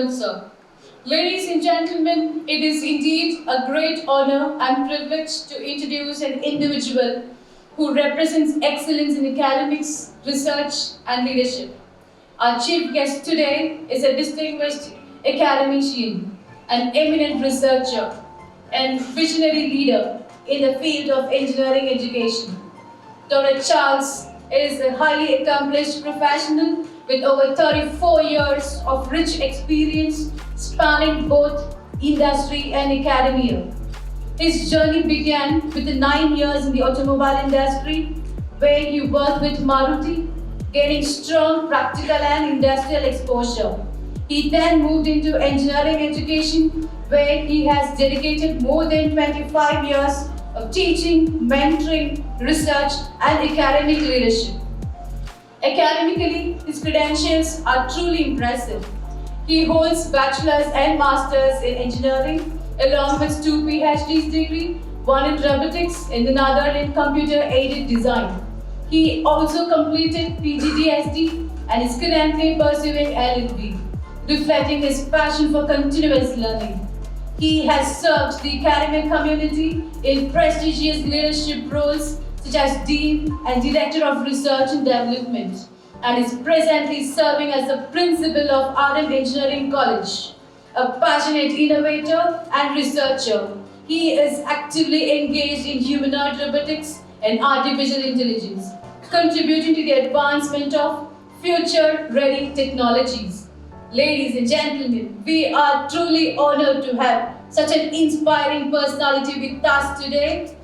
much, sir. Ladies and gentlemen, it is indeed a great honor and privilege to introduce an individual who represents excellence in academics, research, and leadership. Our chief guest today is a distinguished academician, an eminent researcher, and visionary leader in the field of engineering education. Dr. Charles is a highly accomplished professional with over 34 years of rich experience spanning both industry and academia. His journey began with 9 years in the automobile industry, where he worked with Maruti, gaining strong practical and industrial exposure. He then moved into engineering education, where he has dedicated more than 25 years of teaching, mentoring, research, and academic leadership. Academically, his credentials are truly impressive. He holds bachelor's and master's in engineering, along with 2 PhD degrees, one in robotics and another in computer-aided design. He also completed PGDSD and is currently pursuing LLB, reflecting his passion for continuous learning. He has served the academic community in prestigious leadership roles such as Dean and Director of Research and Development, and is presently serving as the Principal of RM Engineering College. A passionate innovator and researcher, he is actively engaged in humanoid robotics and artificial intelligence, contributing to the advancement of future-ready technologies. Ladies and gentlemen, we are truly honored to have such an inspiring personality with us today.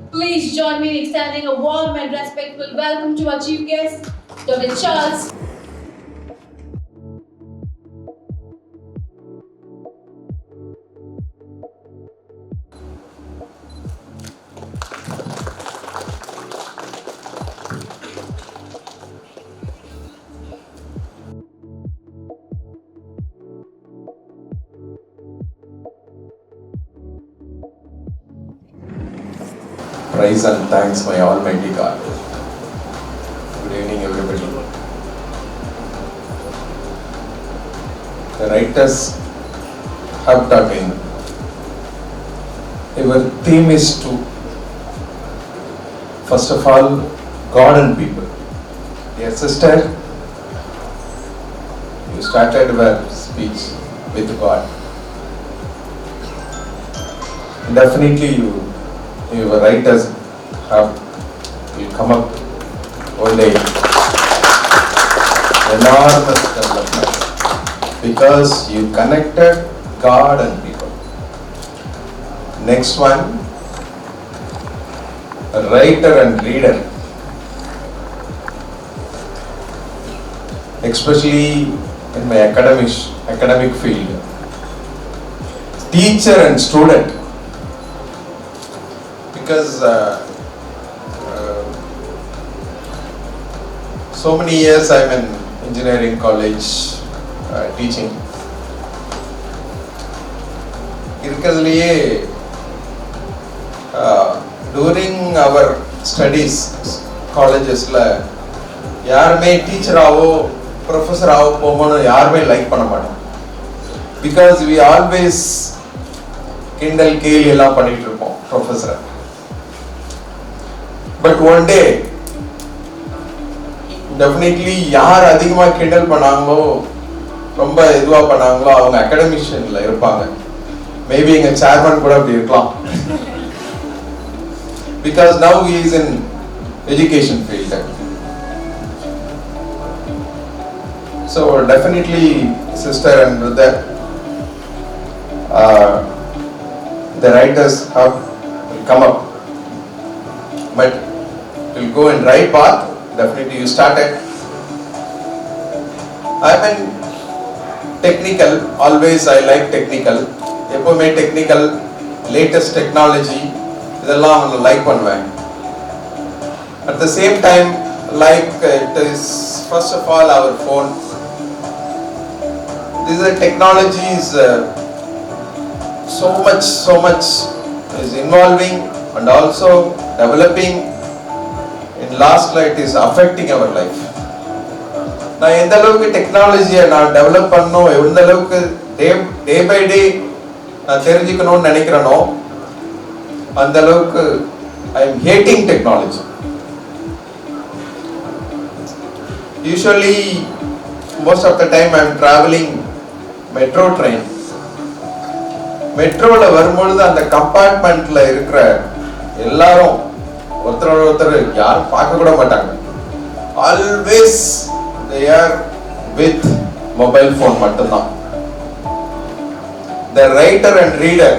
Please join me in extending a warm and respectful welcome to our chief guest, Dr. Charles. Praise and thanks, my Almighty God. Good evening, everybody. The writers have taught in. Our theme is to, first of all, God and people. Dear sister, you started your speech with God. Definitely your writers will come up one day. Enormous development because you connected God and people. Next one, a writer and leader, especially in my academic field. Teacher and student. Because so many years I'm in engineering college teaching. During our studies, colleges la yarume teacher avo professor avo pomonu yarume like panna maattom, because we always kindle kale ella pannittu irupom professor. But one day, definitely யார் அதிகமா கிண்டல் பண்ணாங்களோ ரொம்ப இதுவா பண்ணாங்களோ அவங்க அகாடமிஷியன்ல இருப்பாங்க. Maybe எங்க சேர்மன் கூட அப்படி இருக்கலாம். Because now he is in education field. So definitely sister and brother, the writers have come up. But will go in right path. Definitely you started. I'm in technical. Always I like technical. எப்பவுமே technical, latest technology இதெல்லாம் like பண்ணுவேன். At the same time, like it is first of all our phone. This technology is so much is involving and also developing. In last light is affecting our life. நான் எந்த அளவுக்கு டெக்னாலஜியை நான் develop பண்ணணும், எந்த அளவுக்கு day by day நான் தெரிஞ்சுக்கணும்னு நினைக்கிறேனோ அந்த அளவுக்கு I am hating technology. Usually most of the time I am traveling metro train. மெட்ரோல வரும்பொழுது அந்த கம்பார்ட்மெண்ட்ல இருக்கிற எல்லாரும் ஒருத்தர் யாரும் பார்க்க கூட மாட்டாங்க. Always they are with mobile phone மட்டும்தான். The writer and reader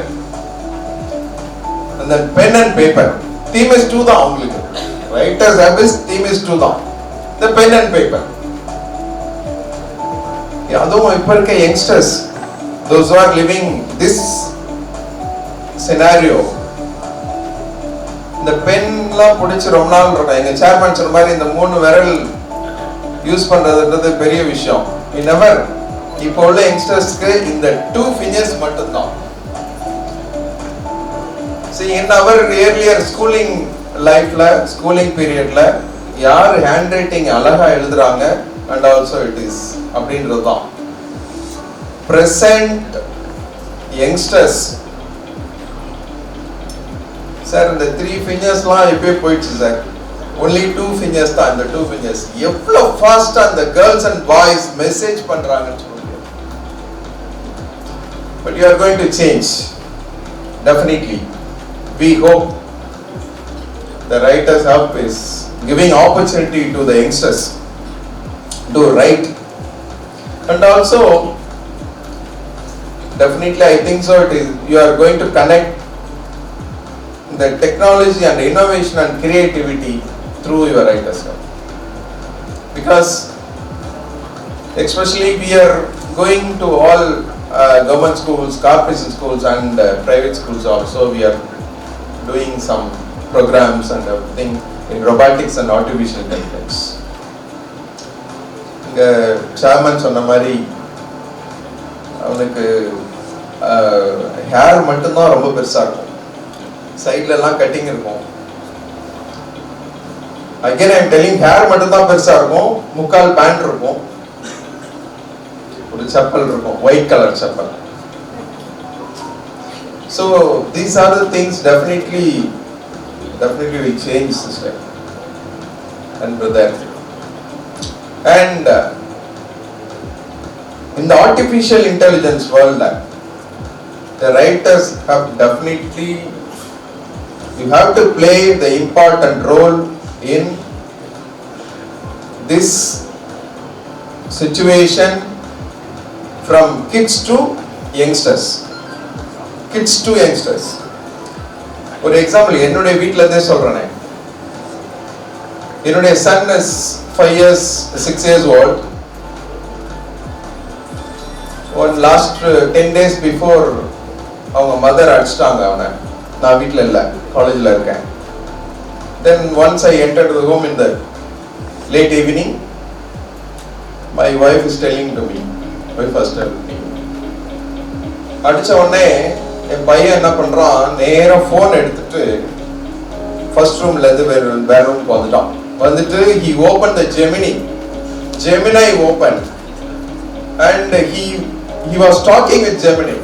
and then pen and paper theme is 2 தான் அவங்களுக்கு. writers habits theme is 2 தான். The pen and paper. அதுவும் இப்ப இருக்க youngsters, those who are living this scenario, இந்த பென்லாம் பிடிச்சி ரொம்ப நாள் இருக்கும். எங்க சேர்மன் சொன்ன மாதிரி இந்த 3 விரல் யூஸ் பண்றதுன்றது பெரிய விஷயம். இப்போ உள்ள யங்ஸ்டர்ஸ்க்கு இந்த 2 fingers மட்டும்தான். See, in our earlier schooling lifeல, schooling periodல யார் ஹேண்ட் ரைட்டிங் அழகா எழுதுறாங்க and also it is அப்படின்றதுதான். Present youngsters சார் இந்த 3 fingersலாம் எப்பவே போயிடுச்சு சார், only 2 fingers தான். இந்த 2 fingers எவ்வளவு ஃபாஸ்டா அந்த girls and boys மெசேஜ் பண்றாங்கன்னு சொல்லுங்க. But you are going to change, definitely. We hope the writers hub is giving opportunity to the youngsters to write, and also definitely I think so it is, you are going to connect the technology and innovation and creativity through your writers hub, because especially we are going to all government schools, corporation schools and private schools also. We are doing some programs and everything in robotics and artificial intelligence. இங்க chairman சொன்ன மாதிரி அவனுக்கு hair மட்டும்தான் ரொம்ப பெருசா இருக்கும், சைட்ல எல்லாம் கட்டிங் இருக்கும். Again I am telling, hair மட்டும்தான் பெருசா இருக்கும், முக்கால் பேண்ட் இருக்கும், ஒரு செப்பல் இருக்கும், white colour chappal. So these are the things definitely will change system and brother. And in the artificial intelligence world, the writers have definitely, you have to play the important role in this situation from kids to youngsters. Kids to youngsters. ஒரு example என்னுடைய வீட்டில இருந்தே சொல்றேன். என்னுடைய son is 5 years 6 years old. One last 10 days before அவங்க mother அடிச்சிட்டாங்க அவனை. நான் வீட்டில் இல்லை, காலேஜில் இருக்கேன். Then once I entered the home in the late evening, my wife is telling to me, my first time, அடிச்ச உடனே என் பையன் என்ன பண்றான், நேரா போன் எடுத்துட்டு ஃபர்ஸ்ட் ரூம்ல இருந்து வேற ரூமுக்கு வந்துட்டு he opened the Gemini opened and he was talking with Gemini.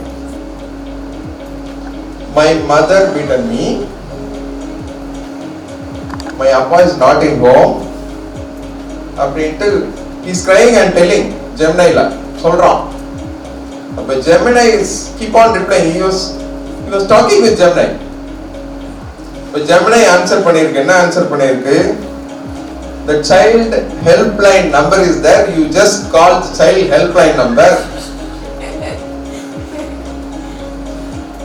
My mother beaten me, my appa is not in home அப்படின்ட்டு he's crying and telling Gemini la சொல்றான். அப்ப Gemini is keep on replying. He was talking with Gemini. But Gemini answer பண்ணிருக்கு. என்ன answer பண்ணிருக்கு? The child helpline number is there, you just call child helpline number.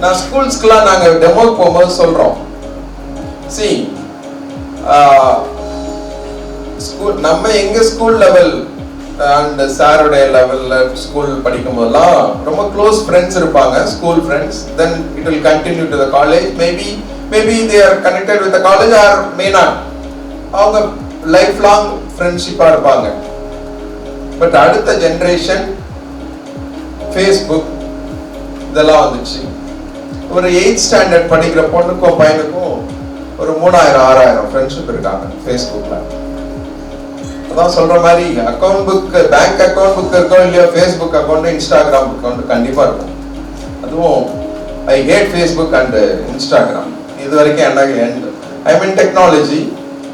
நான் ஸ்கூல்ஸ்க்குலாம் நாங்க demo போகும்போது சொல்றோம். See, school நம்ம எங்க ஸ்கூல் லெவல் அண்ட் சாருடைய லெவல்ல ஸ்கூல் படிக்கும் போதெல்லாம் ரொம்ப க்ளோஸ் ஃப்ரெண்ட்ஸ் இருப்பாங்க, school friends. Then it will continue to the college. Maybe they are connected with the college or may not. அவங்க லைஃப் லாங் ஃப்ரெண்ட்ஷிப்பா இருப்பாங்க. பட் அடுத்த ஜெனரேஷன் ஃபேஸ்புக் இதெல்லாம் வந்துச்சு. ஒரு 8th ஸ்டாண்டர்ட் படிக்கிற பொண்ணுக்கும் பையனுக்கும் ஒரு 3000-6000 ஃப்ரெண்ட்ஷிப் இருக்காங்க ஃபேஸ்புக்ல. அதான் சொல்ற மாதிரி account book, bank account book இருக்கோ இல்லையோ, ஃபேஸ்புக் அக்கௌண்ட், இன்ஸ்டாகிராம் அக்கௌண்ட் கண்டிப்பா இருக்கும். அதுவும் I hate Facebook and Instagram. இது வரைக்கும் என்ன, I mean technology,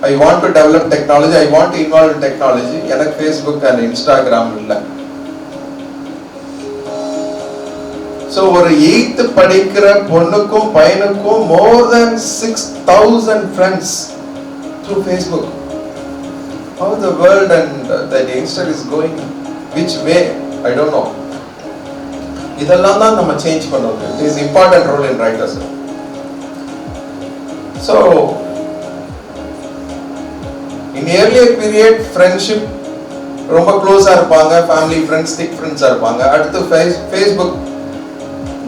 I want to develop technology, I want to involve in technology. எனக்கு ஃபேஸ்புக் அண்ட் இன்ஸ்டாகிராம் இல்லை. ஸோ ஒரு 8th படிக்கிற பொண்ணுக்கும் பையனுக்கும் more than 6,000 friends through Facebook. How the world and the youngster is going, which way, I don't know. இதெல்லாம் தான் நம்ம change பண்ணணும். It is important role in writers. So in earlier period friendship ரொம்ப க்ளோஸா இருப்பாங்க, family friends, thick friends இருப்பாங்க. அடுத்து Facebook,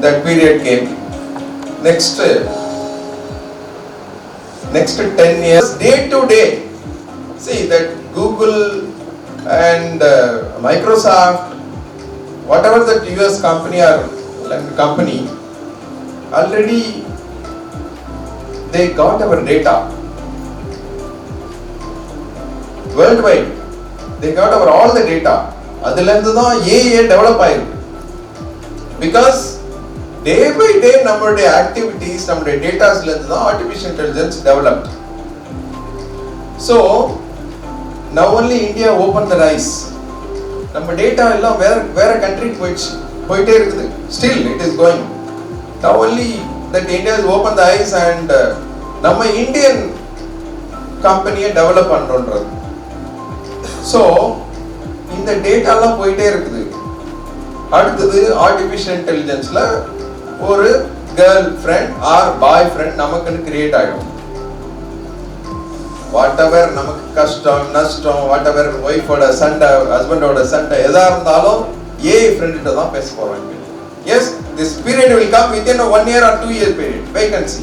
that period came. Next 10 years, day to day, see that Google and Microsoft, whatever that US company or company, already they got our data worldwide. They got our all the data. அதுல இருந்து தான் AI develop ஆயிருக்கு. Because day by day நம்மளுடைய activities, நம்மளுடைய டேட்டாஸ்ல இருந்து தான் artificial intelligence developed. So now only India opened their eyes. நம்ம data எல்லாம் வேற கண்ட்ரிக்கு போயிட்டே இருக்குது. Still it is going. Now only that India has opened the eyes and நம்ம இந்தியன் கம்பெனியை டெவலப் பண்றோம்ன்றது. So இந்த டேட்டாலாம் போயிட்டே இருக்குது. அடுத்தது ஆர்டிஃபிஷியல் இன்டெலிஜென்ஸ்ல ஒரு கேர்ள் ஃப்ரெண்ட் ஆர் பாய் ஃப்ரெண்ட் நமக்குன்னு கிரியேட் ஆயிடும். வாட் எவர் நமக்கு கஷ்டம் நஷ்டம், வாட் எவர் ஒய்ஃபோட சண்டை, ஹஸ்பண்டோட சண்டை எதா இருந்தாலும் ஏஐ ஃப்ரெண்ட்கிட்ட தான் பேச போறோம். Yes, this period will come within 1 year or 2 year period vacancy.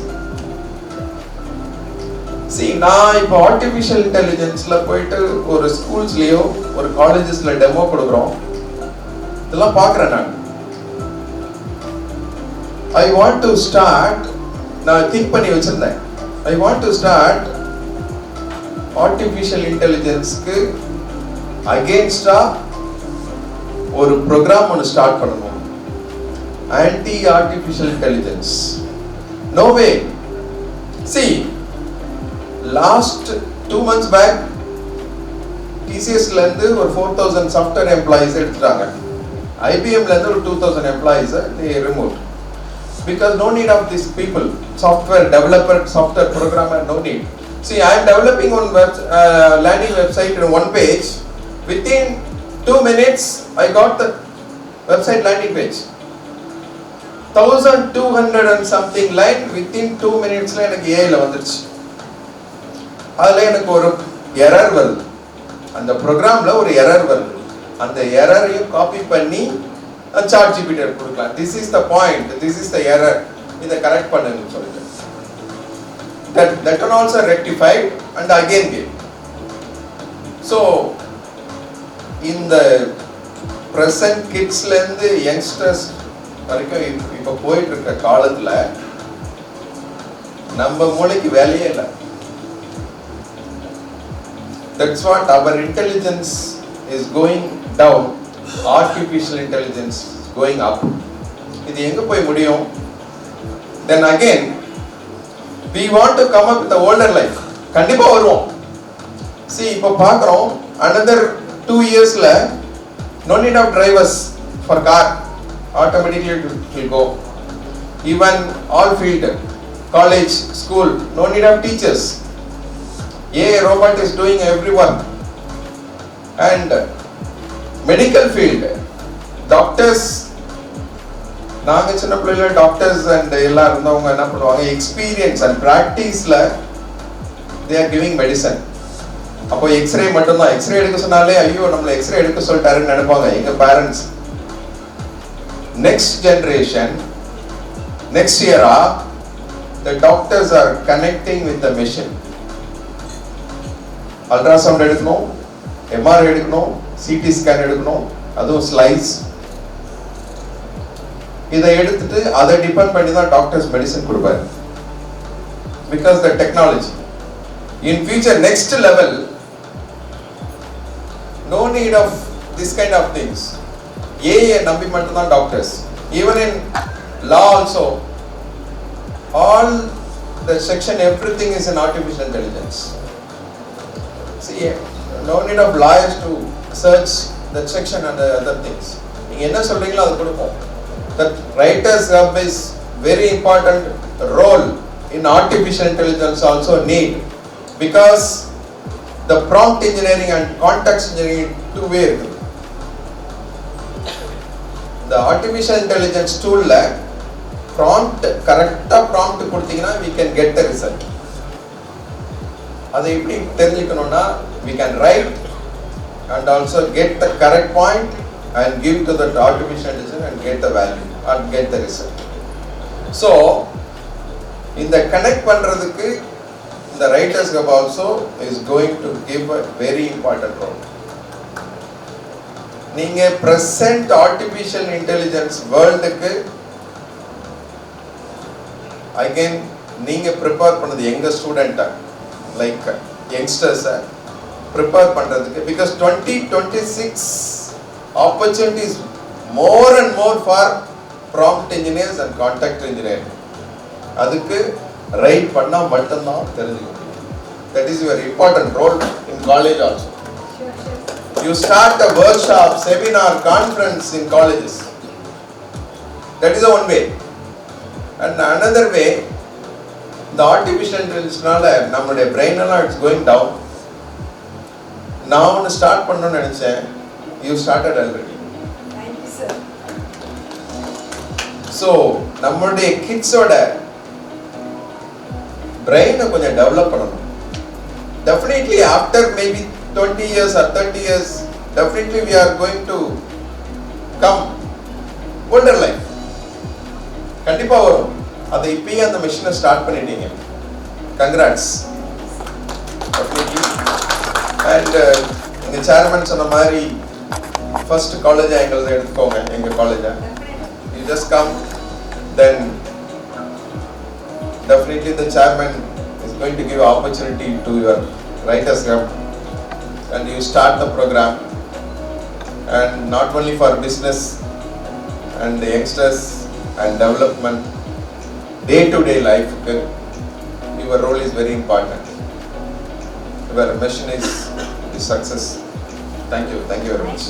See, நான் இப்போ ஆர்டிஃபிஷியல் இன்டெலிஜென்ஸ்ல போயிட்டு ஒரு ஸ்கூல்ஸ்லயோ ஒரு காலேஜஸ்ல டெமோ கொடுக்குறோம். இதெல்லாம் பார்க்குறேன் நான். I want to start, நான் திங்க் பண்ணி வச்சிருந்தேன், I want to start artificial இன்டெலிஜென்ஸ்க்கு அகேன்ஸ்டா ஒரு ப்ரோக்ராம் ஒன்று ஸ்டார்ட் பண்ணணும். Anti artificial intelligence. No way. See, last 2 months back TCSல இருந்து ஒரு 4,000 சாஃப்ட்வேர் எம்ப்ளாயிஸ் எடுத்துட்டாங்க. IBMல இருந்து ஒரு 2,000 employees they removed. Because no need of these people, software developer, software programmer, no need. See, I am developing one landing website in one page. Within 2 minutes, I got the website landing page. 1,200 and something line within 2 minutes la எனக்கு AI ல வந்துருச்சு. அதுல எனக்கு ஒரு error வருது, அந்த ப்ரோக்ராம்ல ஒரு எரர் வருது. அந்த எரரையும் காப்பி பண்ணி சாட் ஜிபிடி கொடுக்கலாம். This is the point, this is the error, இதை கரெக்ட் பண்ணுன்னு சொல்லிட்டு that can also rectified and again give. So in the present kidsல இருந்து youngsters வரைக்கும் இப்ப போயிட்டு இருக்க காலத்துல நம்ம மூளைக்கு வேலையே இல்லை. That's what our intelligence is going down, artificial intelligence is going up. இது எங்க போய் முடியும்? Then again we want to come up with the older life. கண்டிப்பா வருவோம். See, இப்போ பார்க்குறோம் another 2 yearsல no need of drivers for car, automatically it will go. Even all field, college, school, no need of teachers. AI robot is doing everyone. And medical field, doctors, நாங்க சின்ன பிள்ளைல doctors and எல்லாம் இருந்தவங்க என்ன பண்ணுவாங்க, experience and பிராக்டிஸ்ல they are giving medicine. அப்போ x ray மட்டும்தான், எக்ஸ்ரே எடுக்க சொன்னாலே ஐயோ நம்மள எக்ஸ்ரே எடுக்க சொல்லிட்டாருன்னு நினைப்பாங்க எங்க பேரண்ட்ஸ். நெக்ஸ்ட் ஜெனரேஷன், நெக்ஸ்ட் இயரா the doctors are connecting with the machine. Ultrasound எடுக்கணும், எம்ஆர்ஐ எடுக்கணும், சிடி ஸ்கேன் எடுக்கணும், அதுவும் ஸ்லைஸ். இதை எடுத்துட்டு அதை டிபெண்ட் பண்ணி தான் டாக்டர்ஸ் மெடிசன் கொடுப்பாரு. Because the technology in future next level No need of this kind of things. AA நம்பி மட்டும்தான் doctors. Even in law also, all the section, everything is in artificial intelligence. See, no need of lawyers to search that section and the other things. நீங்க என்ன சொல்றீங்களோ அது கொடுப்போம். That writers hub is very important role in artificial intelligence also need, because the prompt engineering and context engineering two way இருக்கு. The artificial intelligence tool la prompt correct prompt கொடுத்தீங்கன்னா we can get the result. அதை எப்படி தெரிஞ்சுக்கணும்னா we can write and also get the correct point and give to the artificial intelligence and get the value and get the result. So இந்த connect பண்றதுக்கு the writers hub also is going to give a very important role. நீங்க present artificial intelligence world க்கு again நீங்க prepare பண்ணது எங்க student like youngsters prepare பண்றதுக்கு, because 2026 opportunities more and more for prompt engineers and context engineers. அதுக்கு right பண்ணா மட்டும்தான் தெரிஞ்சுக்க முடியும். That is your important role in college also. You start a workshop, seminar, conference in colleges. That is the one way. And another way, the artificial intelligence நால நம்மளுடைய brain எல்லாம் it's going down. நான் ஒன்று start பண்ணணும்னு நினைச்சேன். You started already. Thank you, sir. So நம்மளுடைய கிட்ஸோட brain கொஞ்சம் develop பண்ணணும். Definitely after maybe 20 years or 30 years, definitely we are going to come older life. கண்டிப்பா வரும். அதை இப்பயே அந்த மிஷனை ஸ்டார்ட் பண்ணிட்டீங்க. Congrats. Definitely. And எங்க சேர்மன் சொன்ன மாதிரி first college எங்களை எடுத்துக்கோங்க, எங்க college. You just come, then definitely the chairman is going to give opportunity to your writers hub, and you start the program, and not only for business and the youngsters and development, day to day life, your role is very important. Your mission is success. Thank you very much.